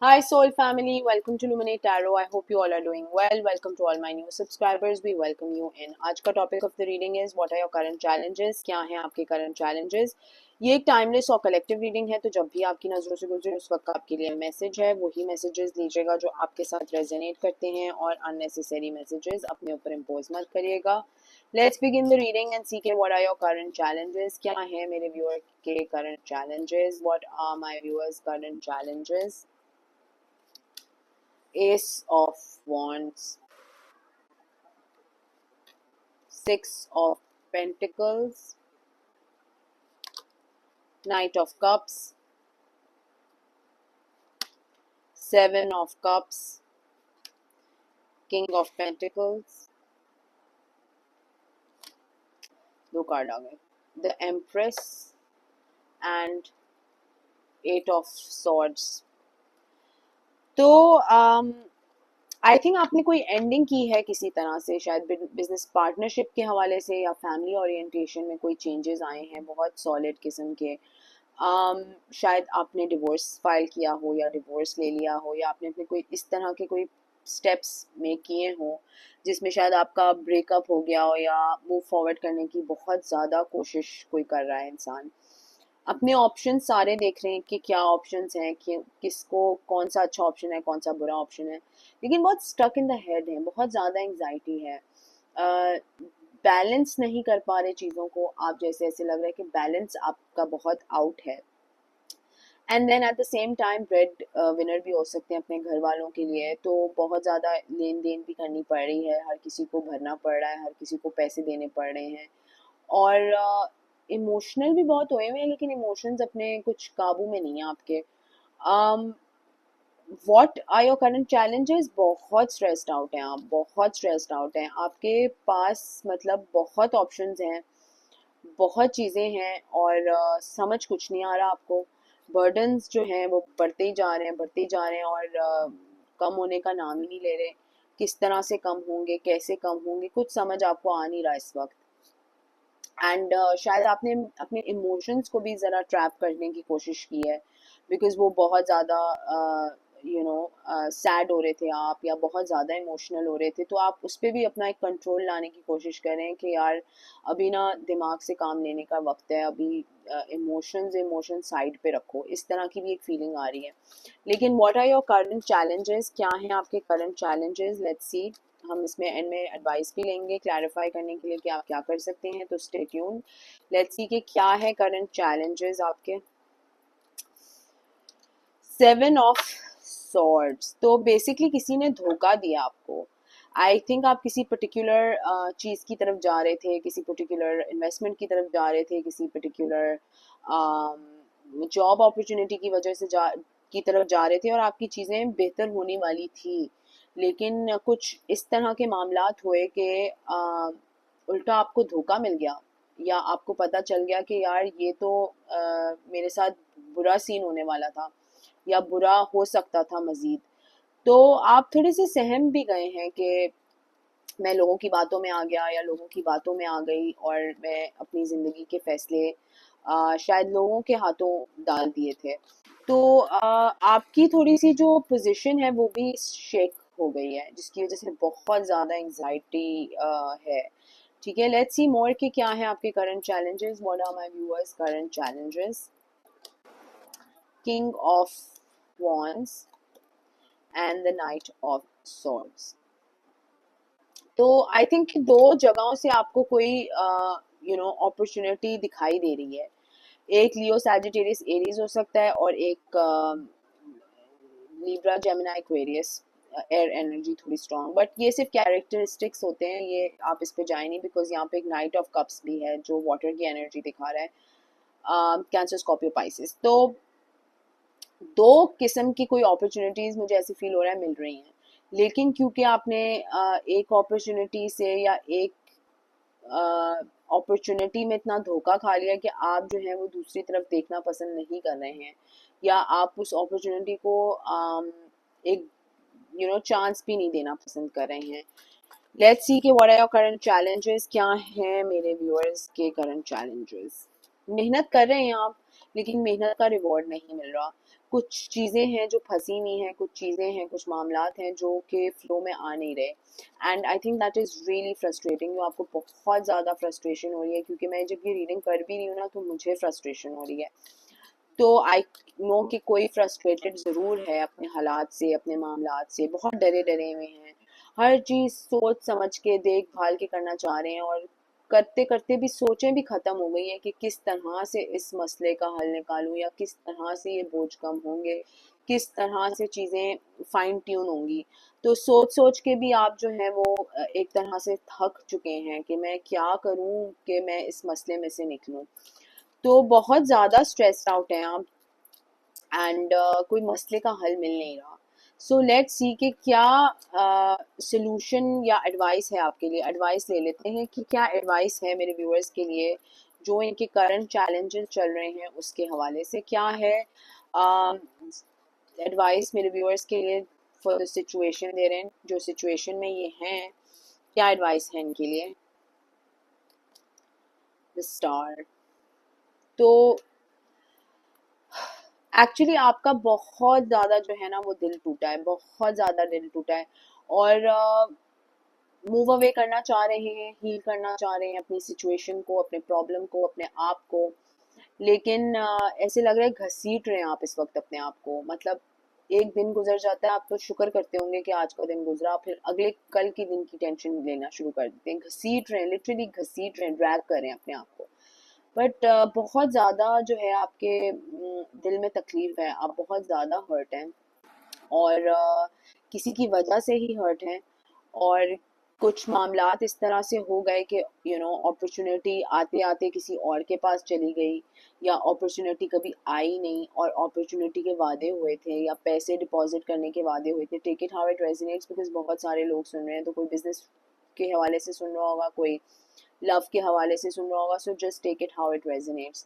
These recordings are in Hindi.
Hi, Soul family. Welcome to Luminate Tarot. I hope you all are doing well. Welcome to all my new subscribers. We welcome you in. आज का topic of the reading is what are your current challenges. क्या हैं आपके करंट चैलेंजेस. ये एक टाइमलेस और कलेक्टिव रीडिंग है, तो जब भी आपकी नजरों से गुजरे उस वक्त आपके लिए मैसेज है, वही मैसेजेस लीजिएगा जो आपके साथ रेजोनेट करते हैं, और अननेसेसरी मैसेजेस अपने ऊपर इम्पोज मत करिएगा. Let's begin the reading and see के what are your current challenges. क्या है मेरे व्यूअर के current challenges. What are my viewers current challenges. Ace of Wands, Six of Pentacles, Knight of Cups, Seven of Cups, King of Pentacles. दो कार्ड आ गए. The Empress and Eight of Swords. तो आई थिंक आपने कोई एंडिंग की है किसी तरह से, शायद बिजनेस पार्टनरशिप के हवाले से या फैमिली ओरिएंटेशन में कोई चेंजेस आए हैं बहुत सॉलिड किस्म के. शायद आपने डिवोर्स फाइल किया हो या डिवोर्स ले लिया हो, या आपने अपने कोई इस तरह के कोई स्टेप्स में किए हो जिसमें शायद आपका ब्रेकअप हो गया हो, या मूव फॉरवर्ड करने की बहुत ज़्यादा कोशिश कोई कर रहा है इंसान. अपने ऑप्शन सारे देख रहे हैं कि क्या ऑप्शंस हैं, कि किसको कौन सा अच्छा ऑप्शन है, कौन सा बुरा ऑप्शन है, लेकिन बहुत स्टक इन द हेड है, बहुत ज़्यादा एंग्जाइटी है. बैलेंस नहीं कर पा रहे चीज़ों को आप, जैसे ऐसे लग रहा है कि बैलेंस आपका बहुत आउट है. And then at the same time breadwinner भी हो सकते हैं अपने घर वालों के लिए, तो बहुत ज़्यादा लेन देन भी करनी पड़ रही है, हर किसी को भरना पड़ रहा है, हर किसी को पैसे देने पड़ रहे हैं, और इमोशनल भी बहुत हुए हुए हैं, लेकिन इमोशंस अपने कुछ काबू में नहीं है आपके. What are your current challenges. बहुत स्ट्रेस्ड आउट हैं आप, बहुत स्ट्रेस्ड आउट हैं. आपके पास मतलब बहुत ऑप्शंस हैं, बहुत चीज़ें हैं, और समझ कुछ नहीं आ रहा आपको. बर्डन्स जो हैं वो बढ़ते ही जा रहे हैं, बढ़ते ही जा रहे हैं, और कम होने का नाम ही नहीं ले रहे. किस तरह से कम होंगे, कैसे कम होंगे, कुछ समझ आपको आ नहीं रहा इस वक्त. एंड शायद आपने अपने इमोशंस को भी ज़रा ट्रैप करने की कोशिश की है, बिकॉज वो बहुत ज़्यादा सैड हो रहे थे आप, या बहुत ज़्यादा इमोशनल हो रहे थे, तो आप उस पर भी अपना एक कंट्रोल लाने की कोशिश करें कि यार अभी ना दिमाग से काम लेने का वक्त है, अभी इमोशन साइड पे रखो. इस तरह की भी एक फीलिंग आ रही है. लेकिन what are your current challenges. क्या हैं आपके करंट चैलेंजेस. Let's see. हम इसमें एंड में एडवाइस भी लेंगे क्लैरिफाई करने के लिए कि आप क्या कर सकते हैं, तो स्टे ट्यून्ड. लेट्स सी कि क्या है करंट चैलेंजेस आपके. Seven of swords. तो बेसिकली किसी ने धोखा दिया आपको. आई थिंक आप किसी पर्टिकुलर चीज़ की तरफ जा रहे थे, किसी पर्टिकुलर इन्वेस्टमेंट की तरफ जा रहे थे, किसी पर्टिकुलर जॉब अपॉर्चुनिटी की वजह से की तरफ जा रहे थे, और आपकी चीज़ें बेहतर होने वाली थी. लेकिन कुछ इस तरह के मामलात हुए कि उल्टा आपको धोखा मिल गया, या आपको पता चल गया कि यार ये तो मेरे साथ बुरा सीन होने वाला था, या बुरा हो सकता था मजीद. तो आप थोड़े से सहम भी गए हैं कि मैं लोगों की बातों में आ गया, या लोगों की बातों में आ गई, और मैं अपनी ज़िंदगी के फैसले शायद लोगों के हाथों डाल दिए थे. तो आपकी थोड़ी सी जो पोजीशन है वो भी शेक हो गई है, जिसकी वजह से बहुत ज़्यादा एंग्जाइटी है. ठीक है. लेट्स सी मोर कि क्या है आपके current challenges. What are my viewers current challenges. King of wands and the knight of swords. तो आई थिंक दो जगहों से आपको कोई अपॉर्चुनिटी दिखाई दे रही है. एक लियो सैजिटेरियस एरीज हो सकता है, और एक Libra Gemini Aquarius. Air energy थोड़ी स्ट्रांग, बट ये सिर्फ कैरेक्टरिस्टिक्स होते हैं, ये आप इस पे जाए नहीं, बिकॉज यहाँ पे एक नाइट ऑफ कप्स भी है जो वाटर की एनर्जी दिखा रहा है. Cancer Scorpio Pisces. तो दो किस्म की कोई अपॉर्चुनिटीज मुझे ऐसे फील हो रहा है मिल रही हैं. लेकिन क्योंकि आपने एक अपॉर्चुनिटी से या एक अपॉर्चुनिटी में इतना धोखा खा लिया कि आप जो है वो दूसरी तरफ देखना पसंद नहीं कर रहे हैं, या आप उस अपॉर्चुनिटी को एक चांस भी नहीं देना पसंद कर रहे हैं. लेट्स सी कि what are your current challenges. क्या हैं मेरे व्यूअर्स के करंट चैलेंजेस. मेहनत कर रहे हैं आप, लेकिन मेहनत का रिवॉर्ड नहीं मिल रहा. कुछ चीज़ें हैं जो फंसी हुई हैं, कुछ चीज़ें हैं, कुछ मामलात हैं जो कि फ्लो में आ नहीं रहे। And I think that is really frustrating. जो आपको बहुत ज़्यादा फ्रस्ट्रेशन हो रही है, क्योंकि मैं जब ये रीडिंग कर भी रही हूँ ना तो मुझे फ्रस्ट्रेशन हो रही है। तो आई नो कि कोई फ्रस्ट्रेटेड ज़रूर है अपने हालात से, अपने मामलात से, बहुत डरे डरे हुए हैं, हर चीज़ सोच समझ के देखभाल के करना चाह रहे हैं, और करते करते भी सोचें भी ख़त्म हो गई हैं कि किस तरह से इस मसले का हल निकालूं, या किस तरह से ये बोझ कम होंगे, किस तरह से चीज़ें फाइन ट्यून होंगी। तो सोच सोच के भी आप जो है वो एक तरह से थक चुके हैं कि मैं क्या करूं कि मैं इस मसले में से निकलूं। तो बहुत ज़्यादा स्ट्रेस्ड आउट हैं आप, एंड कोई मसले का हल मिल नहीं रहा। सो लेट्स सी कि क्या सोल्यूशन या एडवाइस है आपके लिए। एडवाइस ले लेते हैं कि क्या एडवाइस है मेरे व्यूअर्स के लिए जो इनके करंट चैलेंजेस चल रहे हैं उसके हवाले से। क्या है एडवाइस मेरे व्यूअर्स के लिए फॉर द सिचुएशन दे रहे हैं, जो सिचुएशन में ये हैं, क्या एडवाइस है इनके लिए। The star. तो एक्चुअली आपका बहुत ज़्यादा जो है ना वो दिल टूटा है, बहुत ज़्यादा दिल टूटा है, और मूव अवे करना चाह रहे हैं, हील करना चाह रहे हैं अपनी सिचुएशन को, अपने प्रॉब्लम को, अपने आप को। लेकिन ऐसे लग रहा है घसीट रहे हैं आप इस वक्त अपने आप को। मतलब एक दिन गुजर जाता है, आप तो शुक्र करते होंगे कि आज का दिन गुजरा, फिर अगले कल की दिन की टेंशन लेना शुरू कर देते हैं। घसीट रहे हैं, लिटरली घसीट रहे हैं, ड्रैग कर रहे हैं अपने आप को। बट बहुत ज़्यादा जो है आपके दिल में तकलीफ है, आप बहुत ज़्यादा हर्ट हैं, और किसी की वजह से ही हर्ट हैं, और कुछ मामलात इस तरह से हो गए कि अपॉर्चुनिटी आते आते किसी और के पास चली गई, या अपॉर्चुनिटी कभी आई नहीं, और अपॉर्चुनिटी के वादे हुए थे या पैसे डिपॉजिट करने के वादे हुए थे। Take it how it resonates, because बहुत सारे लोग सुन रहे हैं, तो कोई बिजनेस के हवाले से सुन रहा होगा, कोई लव के हवाले से सुन रहा होगा। So just take it how it resonates.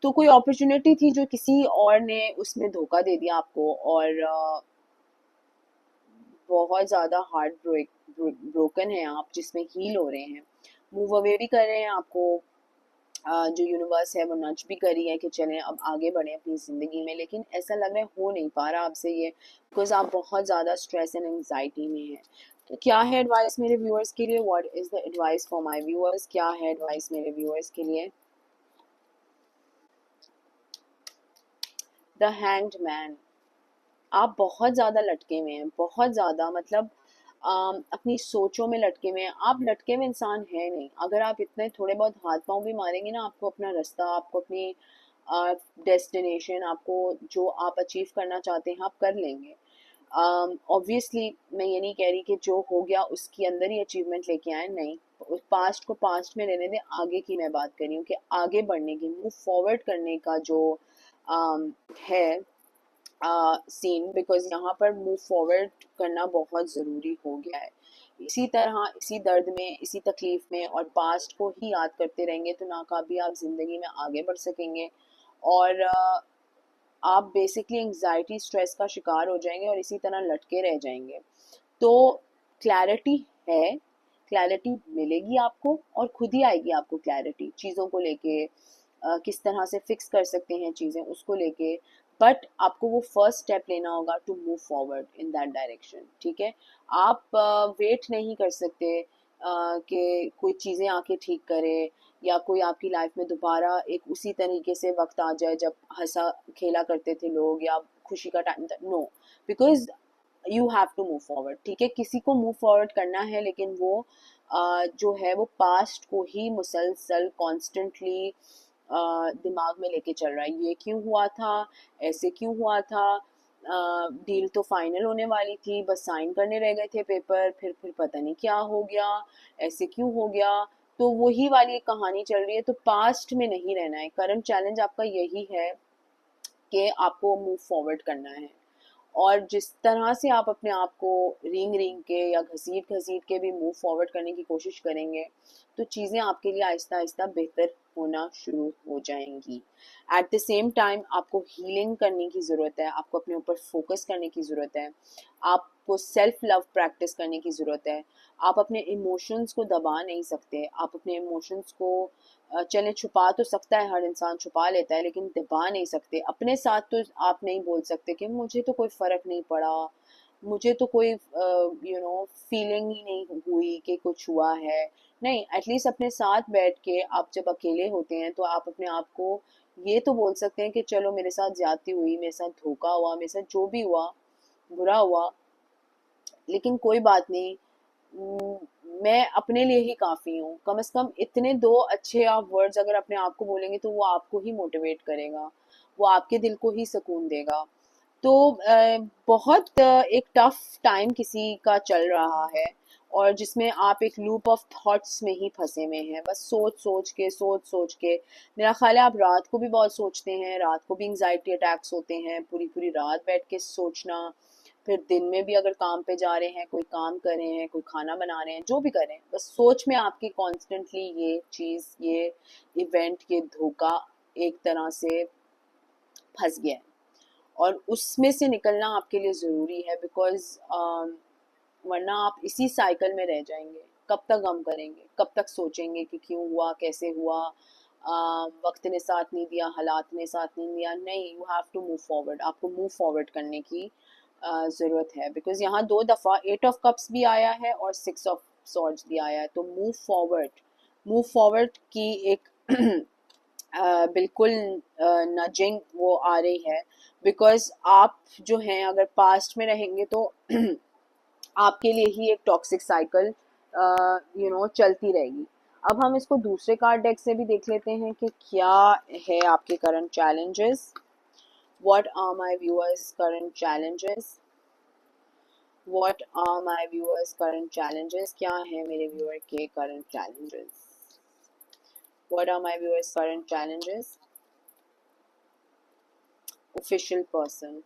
तो कोई अपॉर्चुनिटी थी जो किसी और ने उसमें धोखा दे दिया आपको, और बहुत ज़्यादा हार्ट ब्रोकन है आप, जिसमें हील हो रहे हैं, मूव अवे भी कर रहे हैं आपको। जो यूनिवर्स है वो नच भी करी है कि चलें अब आगे बढ़ें अपनी ज़िंदगी में, लेकिन ऐसा लग रहा है हो नहीं पा रहा आपसे ये, बिकॉज आप बहुत ज़्यादा स्ट्रेस एंड एंग्जाइटी में हैं। तो क्या है एडवाइस मेरे व्यूअर्स के लिए? What is the advice for my viewers? क्या है एडवाइस मेरे व्यूअर्स के लिए? The hanged man. आप बहुत ज़्यादा लटके हुए हैं, बहुत ज़्यादा, मतलब अपनी सोचों में लटके हुए हैं। आप लटके हुए इंसान हैं नहीं। अगर आप इतने थोड़े बहुत हाथ पाँव भी मारेंगे ना, आपको अपना रास्ता, आपको अपनी डेस्टिनेशन, आपको जो आप अचीव करना चाहते हैं आप कर लेंगे। ऑब्वियसली मैं ये नहीं कह रही कि जो हो गया उसके अंदर ही अचीवमेंट लेके आए, नहीं। उस पास्ट को पास्ट में रहने दें, आगे की मैं बात कर रही हूँ कि आगे बढ़ने की, मूव फॉरवर्ड करने का जो है सीन, बिकॉज यहाँ पर मूव फॉरवर्ड करना बहुत ज़रूरी हो गया है। इसी तरह इसी दर्द में, इसी तकलीफ में और पास्ट को ही याद करते रहेंगे तो नाकाबी आप ज़िंदगी में आगे बढ़ सकेंगे, और आप बेसिकली एंग्जाइटी स्ट्रेस का शिकार हो जाएंगे और इसी तरह लटके रह जाएंगे। तो क्लैरिटी है, क्लैरिटी मिलेगी आपको, और खुद ही आएगी आपको क्लैरिटी चीज़ों को लेके, किस तरह से फिक्स कर सकते हैं चीज़ें उसको लेके। बट आपको वो फर्स्ट स्टेप लेना होगा to move forward in that direction, ठीक है? आप वेट नहीं कर सकते कि कोई चीज़ें आके ठीक करे, या कोई आपकी लाइफ में दोबारा एक उसी तरीके से वक्त आ जाए जब हंसा खेला करते थे लोग, या खुशी का टाइम था। No, because you have to move forward, ठीक है? किसी को मूव फॉरवर्ड करना है, लेकिन वो जो है वो पास्ट को ही मुसलसल कॉन्स्टेंटली दिमाग में लेके चल रहा है। ये क्यों हुआ था, ऐसे क्यों हुआ था, डील तो फाइनल होने वाली थी, बस साइन करने रह गए थे पेपर, फिर पता नहीं क्या हो गया, ऐसे क्यों हो गया। तो वही वाली एक कहानी चल रही है। तो पास्ट में नहीं रहना है। करंट चैलेंज आपका यही है कि आपको मूव फॉरवर्ड करना है, और जिस तरह से आप अपने आप को रेंग रेंग के या घसीट घसीट के भी मूव फॉरवर्ड करने की कोशिश करेंगे, तो चीज़ें आपके लिए आहिस्ता आहिस्ता बेहतर होना शुरू हो जाएंगी। एट द सेम टाइम आपको हीलिंग करने की ज़रूरत है, आपको अपने ऊपर फोकस करने की ज़रूरत है, आपको सेल्फ लव प्रैक्टिस करने की ज़रूरत है। आप अपने इमोशंस को दबा नहीं सकते, आप अपने इमोशंस को चले छुपा तो सकता है, हर इंसान छुपा लेता है, लेकिन दबा नहीं सकते। अपने साथ तो आप नहीं बोल सकते कि मुझे तो कोई फ़र्क नहीं पड़ा, मुझे तो कोई फीलिंग ही नहीं हुई कि कुछ हुआ है। नहीं, एटलीस्ट अपने साथ बैठ के आप जब अकेले होते हैं तो आप अपने आप को ये तो बोल सकते हैं कि चलो मेरे साथ ज्यादती हुई, मेरे साथ धोखा हुआ, मेरे साथ जो भी हुआ बुरा हुआ, लेकिन कोई बात नहीं, मैं अपने लिए ही काफ़ी हूँ। कम से कम इतने दो अच्छे आप वर्ड्स अगर अपने आप को बोलेंगे तो वो आपको ही मोटिवेट करेगा, वो आपके दिल को ही सुकून देगा। तो बहुत एक टफ टाइम किसी का चल रहा है और जिसमें आप एक लूप ऑफ थॉट्स में ही फंसे हुए हैं, बस सोच सोच के मेरा ख्याल है आप रात को भी बहुत सोचते हैं, रात को भी एंग्जाइटी अटैक्स होते हैं, पूरी पूरी रात बैठ के सोचना, फिर दिन में भी अगर काम पे जा रहे हैं, कोई काम कर रहे हैं, कोई खाना बना रहे हैं, जो भी कर रहे हैं, बस सोच में आपकी कॉन्स्टेंटली ये चीज़, ये इवेंट, ये धोखा एक तरह से फंस गया है और उसमें से निकलना आपके लिए ज़रूरी है। बिकॉज वरना आप इसी साइकिल में रह जाएंगे। कब तक गम करेंगे, कब तक सोचेंगे कि क्यों हुआ, कैसे हुआ, वक्त ने साथ नहीं दिया, हालात ने साथ नहीं दिया। नहीं, you have to move forward, आपको मूव फॉरवर्ड करने की ज़रूरत है। बिकॉज यहाँ दो दफ़ा 8 ऑफ कप्स भी आया है और 6 ऑफ सॉर्ड्स भी आया है। तो मूव फॉरवर्ड की एक बिल्कुल नजिंग वो आ रही है। बिकॉज आप जो हैं अगर पास्ट में रहेंगे तो आपके लिए ही एक टॉक्सिक साइकिल चलती रहेगी। अब हम इसको दूसरे कार्ड डेक से भी देख लेते हैं कि क्या है आपके current challenges. What are my viewers current challenges, what are my viewers current challenges, क्या है मेरे व्यूअर के current challenges, what are my viewers current challenges. Official person,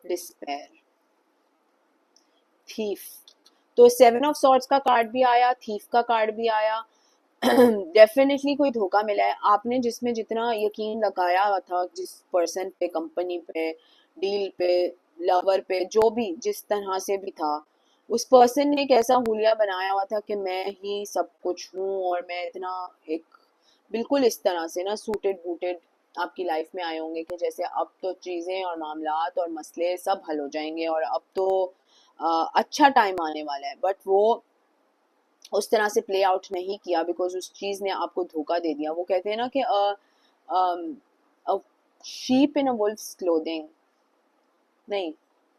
despair, thief. तो 7 ऑफ सॉर्ड्स का कार्ड भी आया, थीफ का कार्ड भी आया। डेफिनेटली कोई धोखा मिला है। आपने जिसमें जितना यकीन लगाया हुआ था, जिस पर्सन पे, कंपनी पे, डील पे, लवर पे, जो भी जिस तरह से भी था, उस पर्सन ने एक ऐसा हुलिया बनाया हुआ था कि मैं ही सब कुछ हूँ और मैं इतना एक बिल्कुल इस तरह से ना सूटेड बूटेड आपकी लाइफ में आए होंगे कि जैसे अब तो चीज़ें और मामलात और मसले सब हल हो जाएंगे और अब तो अच्छा टाइम आने वाला है। बट वो उस तरह से प्ले आउट नहीं किया बिकॉज उस चीज़ ने आपको धोखा दे दिया। वो कहते हैं ना कि sheep in a wolf's clothing, नहीं,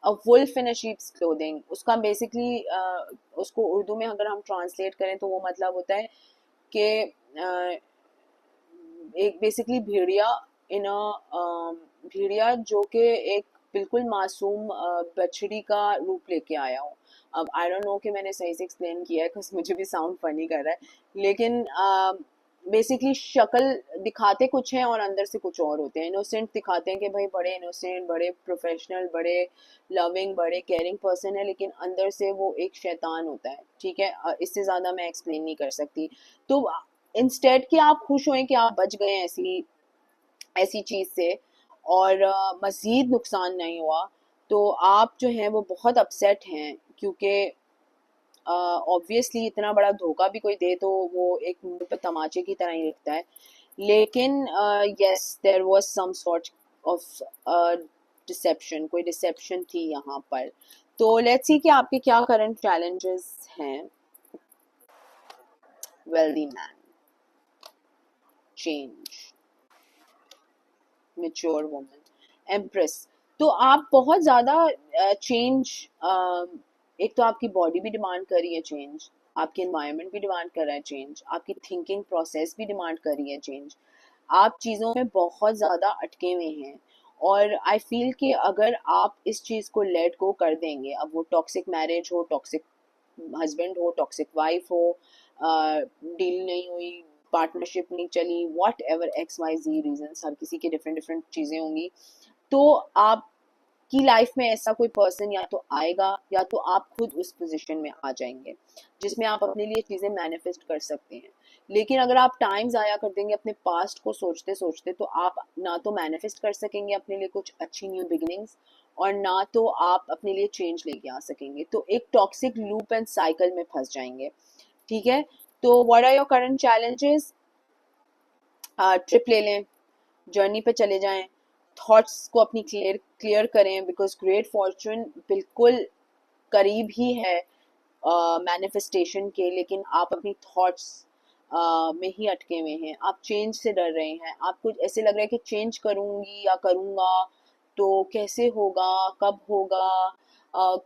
a wolf in a sheep's clothing, उसका बेसिकली उसको उर्दू में अगर हम ट्रांसलेट करें तो वो मतलब होता है कि एक बेसिकली भेड़िया इन अ भेड़िया जो कि एक बिल्कुल मासूम बछड़ी का रूप लेके आया हो। अब आई डोंट नो कि मैंने सही से एक्सप्लेन किया है, बिकॉज मुझे भी साउंड फनी कर रहा है, लेकिन बेसिकली शक्ल दिखाते कुछ हैं और अंदर से कुछ और होते हैं। इनोसेंट दिखाते हैं कि भाई बड़े इनोसेंट, बड़े प्रोफेशनल, बड़े लविंग, बड़े केयरिंग पर्सन है, लेकिन अंदर से वो एक शैतान होता है। ठीक है, इससे ज़्यादा मैं एक्सप्लेन नहीं कर सकती। तो इंस्टेड कि आप खुश हों कि आप बच गए ऐसी ऐसी चीज़ से और मज़ीद नुकसान नहीं हुआ, तो आप जो हैं वो बहुत अपसेट हैं, क्योंकि ऑब्वियसली इतना बड़ा धोखा भी कोई दे तो वो एक मुंह पे तमाचे की तरह ही लगता है। लेकिन yes, there was some sort of deception, कोई डिसेप्शन थी यहाँ पर। तो लेट्स सी कि आपके क्या करंट चैलेंजेस हैं। Wealthy man, change, mature woman, empress. तो आप बहुत ज़्यादा चेंज, एक तो आपकी बॉडी भी डिमांड कर रही है चेंज, आपकी एनवायरनमेंट भी डिमांड कर रहा है चेंज, आपकी थिंकिंग प्रोसेस भी डिमांड कर रही है चेंज। आप चीज़ों में बहुत ज़्यादा अटके हुए हैं और आई फील कि अगर आप इस चीज़ को लेट गो कर देंगे, अब वो टॉक्सिक मैरिज हो, टॉक्सिक हस्बैंड हो, टॉक्सिक वाइफ हो, डील नहीं हुई, पार्टनरशिप नहीं चली, वॉट एवर XYZ रीजन, हर किसी की डिफरेंट डिफरेंट चीज़ें होंगी। तो आप आपकी लाइफ में ऐसा कोई पर्सन या तो आएगा या तो आप खुद उस पोजीशन में आ जाएंगे जिसमें आप अपने लिए चीजें मैनिफेस्ट कर सकते हैं। लेकिन अगर आप टाइम ज़ाया कर देंगे अपने पास्ट को सोचते सोचते, तो आप ना तो मैनिफेस्ट कर सकेंगे अपने लिए कुछ अच्छी न्यू बिगिनिंग्स, और ना तो आप अपने लिए चेंज लेके आ सकेंगे। तो एक टॉक्सिक लूप एंड साइकिल में फंस जाएंगे। ठीक है, तो what are your current challenges? Trip ले लें, जर्नी पे चले जाएं, थॉट्स को अपनी क्लियर क्लियर करें, बिकॉज ग्रेट फॉर्चून बिल्कुल करीब ही है मैनिफेस्टेशन के, लेकिन आप अपनी थॉट्स में ही अटके हुए हैं। आप चेंज से डर रहे हैं, आपको ऐसे लग रहा है कि चेंज करूंगी या करूंगा तो कैसे होगा, कब होगा,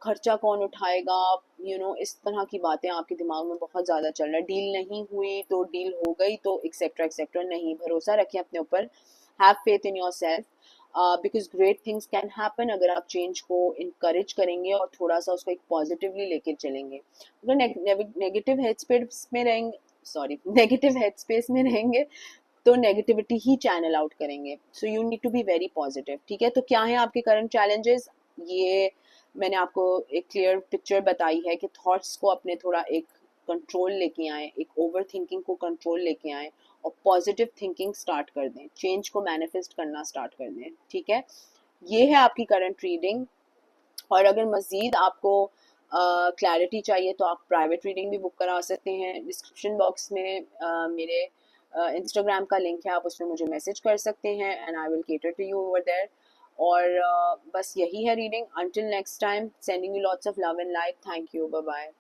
खर्चा कौन उठाएगा, इस तरह की बातें आपके दिमाग में बहुत ज़्यादा चल रहा है। डील नहीं हुई तो डील हो गई तो एक्सेट्रा एक्सेट्रा। नहीं, भरोसा रखें अपने ऊपर, have faith in your self, because great things can happen अगर आप चेंज को इनकरेज करेंगे और थोड़ा सा उसको एक पॉजिटिवली लेके चलेंगे। अगर नेगेटिव हेड स्पेस में रहेंगे, सॉरी, नेगेटिव हेड स्पेस में रहेंगे तो नेगेटिविटी ही चैनल आउट करेंगे। So you need to be very positive. ठीक है, तो क्या है आपके करंट चैलेंजेस? ये मैंने आपको एक क्लियर पिक्चर बताई है कि थॉट्स को अपने थोड़ा एक कंट्रोल लेके आए, एक ओवर थिंकिंग को कंट्रोल लेके आए और पॉजिटिव थिंकिंग स्टार्ट कर दें, चेंज को मैनिफेस्ट करना स्टार्ट कर दें। ठीक है, ये है आपकी करंट रीडिंग। और अगर मज़ीद आपको क्लैरिटी चाहिए तो आप प्राइवेट रीडिंग भी बुक करा सकते हैं। डिस्क्रिप्शन बॉक्स में मेरे इंस्टाग्राम का लिंक है, आप उसमें मुझे मैसेज कर सकते हैं and I will cater to you over there. और बस यही है reading. Until next time, sending you lots of love and light. Thank you, bye bye.